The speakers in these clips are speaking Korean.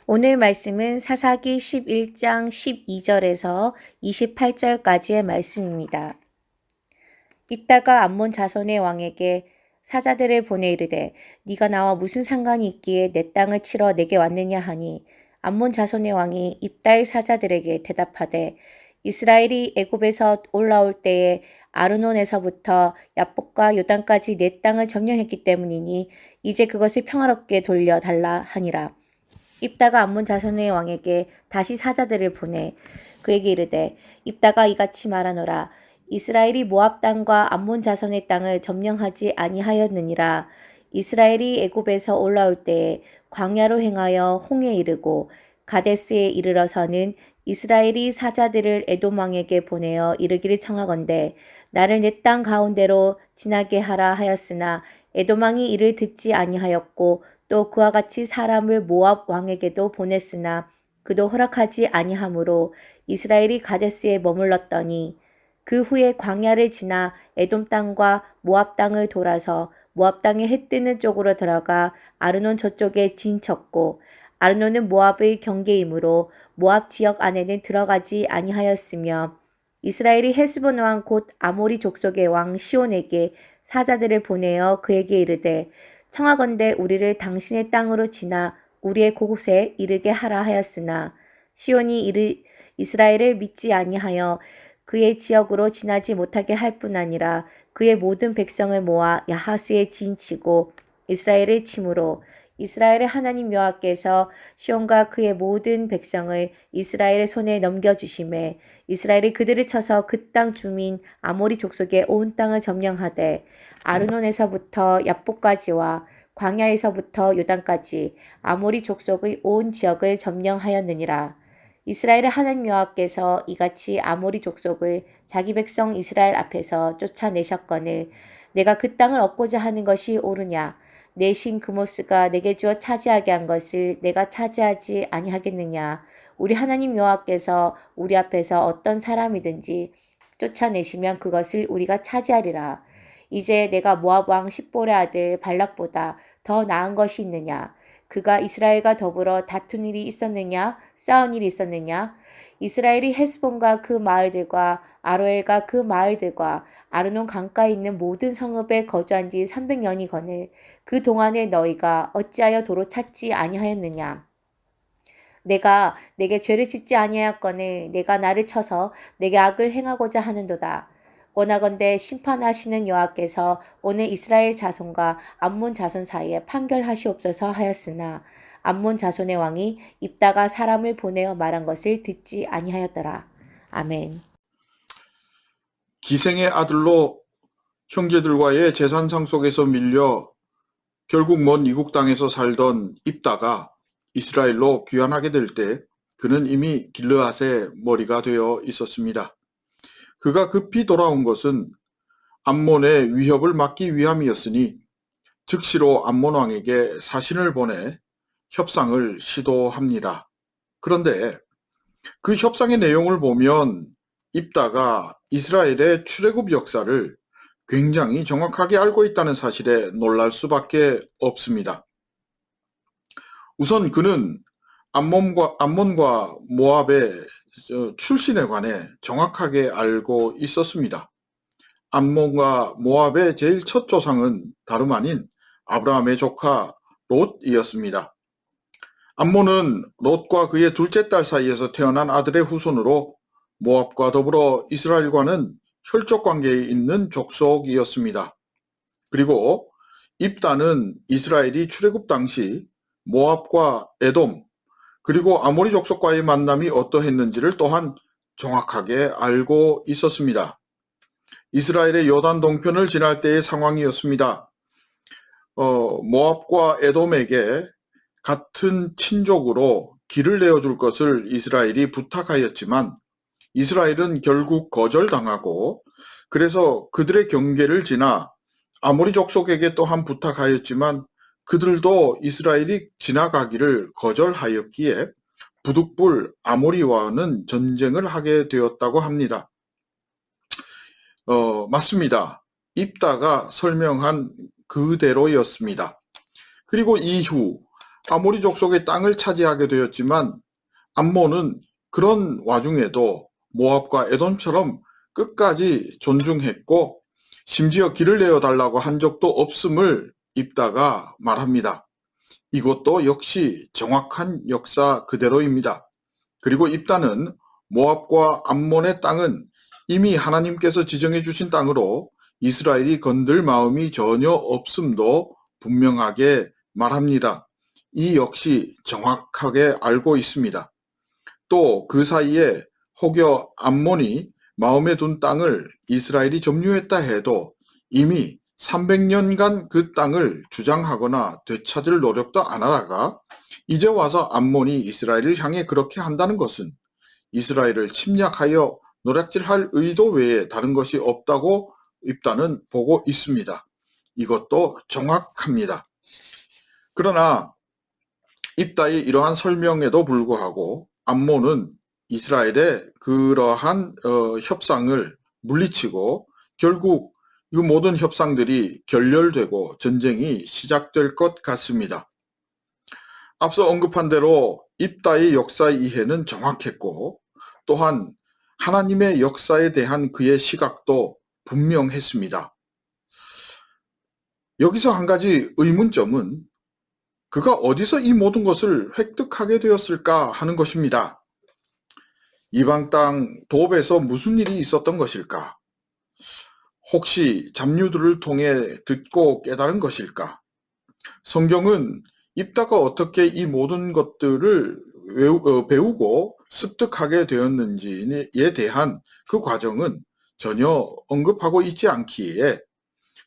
오늘 말씀은 사사기 11장 12절에서 28절까지의 말씀입니다. 입다가 암몬 자손의 왕에게 사자들을 보내 이르되 네가 나와 무슨 상관이 있기에 내 땅을 치러 내게 왔느냐 하니 암몬 자손의 왕이 입다의 사자들에게 대답하되 이스라엘이 애굽에서 올라올 때에 아르논에서부터 야복과 요단까지 내 땅을 점령했기 때문이니 이제 그것을 평화롭게 돌려 달라 하니라. 입다가 암몬 자손의 왕에게 다시 사자들을 보내 그에게 이르되 입다가 이같이 말하노라. 이스라엘이 모압 땅과 암몬 자손의 땅을 점령하지 아니하였느니라. 이스라엘이 애굽에서 올라올 때에 광야로 행하여 홍해에 이르고 가데스에 이르러서는 이스라엘이 사자들을 에돔 왕에게 보내어 이르기를 청하건대 나를 내 땅 가운데로 지나게 하라 하였으나 에돔 왕이 이를 듣지 아니하였고 또 그와 같이 사람을 모압 왕에게도 보냈으나 그도 허락하지 아니하므로 이스라엘이 가데스에 머물렀더니 그 후에 광야를 지나 에돔 땅과 모압 땅을 돌아서 모압 땅의 해 뜨는 쪽으로 들어가 아르논 저쪽에 진쳤고 아르논은 모압의 경계이므로 모압 지역 안에는 들어가지 아니하였으며 이스라엘이 헤스본 왕 곧 아모리 족속의 왕 시온에게 사자들을 보내어 그에게 이르되 청하건대 우리를 당신의 땅으로 지나 우리의 곳에 이르게 하라 하였으나 시온이 이스라엘을 믿지 아니하여 그의 지역으로 지나지 못하게 할 뿐 아니라 그의 모든 백성을 모아 야하스에 진치고 이스라엘을 침으로 이스라엘의 하나님 여호와께서 시온과 그의 모든 백성을 이스라엘의 손에 넘겨주심에 이스라엘이 그들을 쳐서 그 땅 주민 아모리 족속의 온 땅을 점령하되 아르논에서부터 야복까지와 광야에서부터 요단까지 아모리 족속의 온 지역을 점령하였느니라. 이스라엘의 하나님 여호와께서 이같이 아모리 족속을 자기 백성 이스라엘 앞에서 쫓아내셨거늘 내가 그 땅을 얻고자 하는 것이 옳으냐 내 신 그모스가 내게 주어 차지하게 한 것을 내가 차지하지 아니하겠느냐. 우리 하나님 여호와께서 우리 앞에서 어떤 사람이든지 쫓아내시면 그것을 우리가 차지하리라. 이제 내가 모압 왕 십볼의 아들 발락보다 더 나은 것이 있느냐. 그가 이스라엘과 더불어 다툰 일이 있었느냐 싸운 일이 있었느냐. 이스라엘이 헤스본과 그 마을들과 아로엘과 그 마을들과 아르논 강가에 있는 모든 성읍에 거주한 지 300년이거늘 그 동안에 너희가 어찌하여 도로 찾지 아니하였느냐. 내가 내게 죄를 짓지 아니하였거늘 내가 나를 쳐서 내게 악을 행하고자 하는도다. 원하건대 심판하시는 여호와께서 오늘 이스라엘 자손과 암몬 자손 사이에 판결하시옵소서 하였으나 암몬 자손의 왕이 입다가 사람을 보내어 말한 것을 듣지 아니하였더라. 아멘. 기생의 아들로 형제들과의 재산 상속에서 밀려 결국 먼 이국 땅에서 살던 입다가 이스라엘로 귀환하게 될 때 그는 이미 길르앗의 머리가 되어 있었습니다. 그가 급히 돌아온 것은 암몬의 위협을 막기 위함이었으니 즉시로 암몬 왕에게 사신을 보내 협상을 시도합니다. 그런데 그 협상의 내용을 보면 입다가 이스라엘의 출애굽 역사를 굉장히 정확하게 알고 있다는 사실에 놀랄 수밖에 없습니다. 우선 그는 암몬과 모압의 출신에 관해 정확하게 알고 있었습니다. 암몬과 모압의 제일 첫 조상은 다름 아닌 아브라함의 조카 롯이었습니다. 암몬은 롯과 그의 둘째 딸 사이에서 태어난 아들의 후손으로 모압과 더불어 이스라엘과는 혈족 관계에 있는 족속이었습니다. 그리고 입다는 이스라엘이 출애굽 당시 모압과 에돔 그리고 아모리 족속과의 만남이 어떠했는지를 또한 정확하게 알고 있었습니다. 이스라엘의 요단 동편을 지날 때의 상황이었습니다. 모압과 에돔에게 같은 친족으로 길을 내어줄 것을 이스라엘이 부탁하였지만 이스라엘은 결국 거절당하고 그래서 그들의 경계를 지나 아모리 족속에게 또한 부탁하였지만 그들도 이스라엘이 지나가기를 거절하였기에 부득불 아모리와는 전쟁을 하게 되었다고 합니다. 맞습니다. 입다가 설명한 그대로였습니다. 그리고 이후 아모리 족속의 땅을 차지하게 되었지만 암몬은 그런 와중에도 모압과 에돔처럼 끝까지 존중했고 심지어 길을 내어달라고 한 적도 없음을 입다가 말합니다. 이것도 역시 정확한 역사 그대로입니다. 그리고 입다는 모압과 암몬의 땅은 이미 하나님께서 지정해 주신 땅으로 이스라엘이 건들 마음이 전혀 없음도 분명하게 말합니다. 이 역시 정확하게 알고 있습니다. 또 그 사이에 혹여 암몬이 마음에 둔 땅을 이스라엘이 점유했다 해도 이미 300년간 그 땅을 주장하거나 되찾을 노력도 안 하다가 이제 와서 암몬이 이스라엘을 향해 그렇게 한다는 것은 이스라엘을 침략하여 노략질할 의도 외에 다른 것이 없다고 입다는 보고 있습니다. 이것도 정확합니다. 그러나 입다의 이러한 설명에도 불구하고 암몬은 이스라엘의 그러한 협상을 물리치고 결국 이 모든 협상들이 결렬되고 전쟁이 시작될 것 같습니다. 앞서 언급한 대로 입다의 역사 이해는 정확했고 또한 하나님의 역사에 대한 그의 시각도 분명했습니다. 여기서 한 가지 의문점은 그가 어디서 이 모든 것을 획득하게 되었을까 하는 것입니다. 이방 땅 도읍에서 무슨 일이 있었던 것일까? 혹시 잡류들을 통해 듣고 깨달은 것일까? 성경은 입다가 어떻게 이 모든 것들을 배우고 습득하게 되었는지에 대한 그 과정은 전혀 언급하고 있지 않기에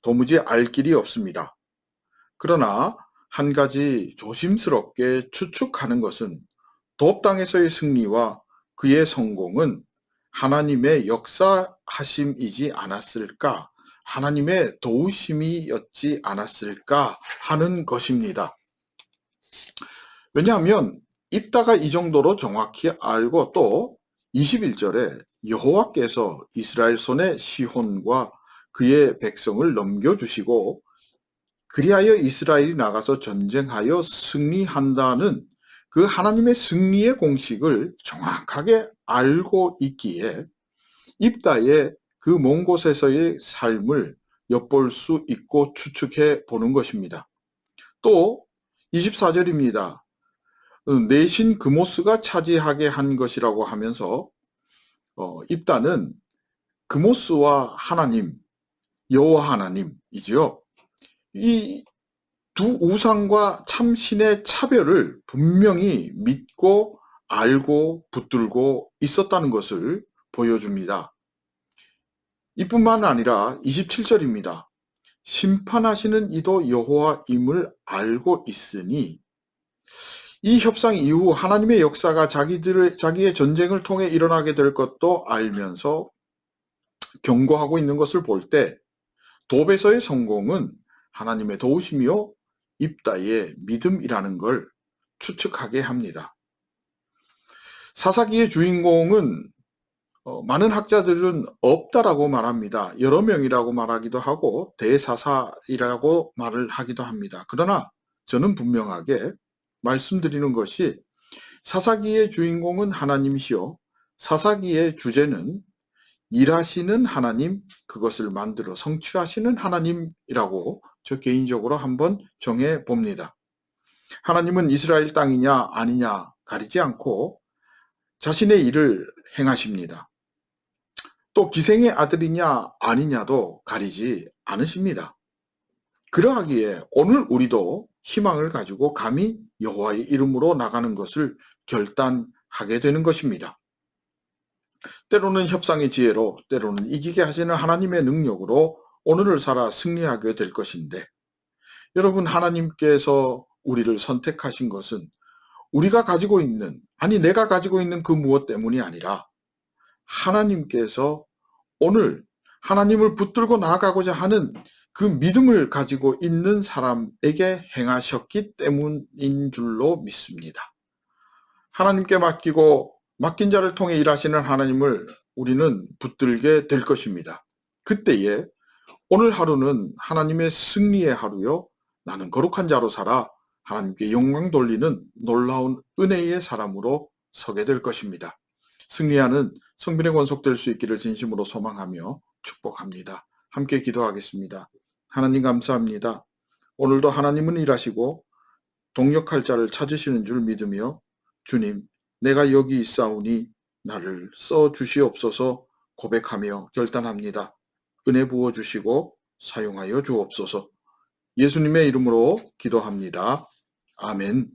도무지 알 길이 없습니다. 그러나 한 가지 조심스럽게 추측하는 것은 도읍 땅에서의 승리와 그의 성공은 하나님의 역사하심이지 않았을까, 하나님의 도우심이었지 않았을까 하는 것입니다. 왜냐하면 입다가 이 정도로 정확히 알고 또 21절에 여호와께서 이스라엘 손에 시혼과 그의 백성을 넘겨주시고 그리하여 이스라엘이 나가서 전쟁하여 승리한다는 그 하나님의 승리의 공식을 정확하게 알고 있기에 입다의 그 먼 곳에서의 삶을 엿볼 수 있고 추측해 보는 것입니다. 또 24절입니다. 내신 그모스가 차지하게 한 것이라고 하면서 입다는 그모스와 하나님, 여호와 하나님이지요. 이 두 우상과 참신의 차별을 분명히 믿고 알고 붙들고 있었다는 것을 보여줍니다. 이뿐만 아니라 27절입니다. 심판하시는 이도 여호와임을 알고 있으니 이 협상 이후 하나님의 역사가 자기의 전쟁을 통해 일어나게 될 것도 알면서 경고하고 있는 것을 볼 때 도읍에서의 성공은 하나님의 도우심이요 입다의 믿음이라는 걸 추측하게 합니다. 사사기의 주인공은 많은 학자들은 없다라고 말합니다. 여러 명이라고 말하기도 하고 대사사이라고 말을 하기도 합니다. 그러나 저는 분명하게 말씀드리는 것이 사사기의 주인공은 하나님이시요 사사기의 주제는 일하시는 하나님, 그것을 만들어 성취하시는 하나님이라고 저 개인적으로 한번 정해 봅니다. 하나님은 이스라엘 땅이냐 아니냐 가리지 않고 자신의 일을 행하십니다. 또 기생의 아들이냐 아니냐도 가리지 않으십니다. 그러하기에 오늘 우리도 희망을 가지고 감히 여호와의 이름으로 나가는 것을 결단하게 되는 것입니다. 때로는 협상의 지혜로, 때로는 이기게 하시는 하나님의 능력으로 오늘을 살아 승리하게 될 것인데, 여러분, 하나님께서 우리를 선택하신 것은 우리가 가지고 있는, 아니 내가 가지고 있는 그 무엇 때문이 아니라 하나님께서 오늘 하나님을 붙들고 나아가고자 하는 그 믿음을 가지고 있는 사람에게 행하셨기 때문인 줄로 믿습니다. 하나님께 맡긴 자를 통해 일하시는 하나님을 우리는 붙들게 될 것입니다. 그때에 오늘 하루는 하나님의 승리의 하루요. 나는 거룩한 자로 살아 하나님께 영광 돌리는 놀라운 은혜의 사람으로 서게 될 것입니다. 승리하는 성빈의 권속될 수 있기를 진심으로 소망하며 축복합니다. 함께 기도하겠습니다. 하나님 감사합니다. 오늘도 하나님은 일하시고 동역할 자를 찾으시는 줄 믿으며 주님, 내가 여기 있사오니 나를 써 주시옵소서 고백하며 결단합니다. 은혜 부어 주시고 사용하여 주옵소서. 예수님의 이름으로 기도합니다. 아멘.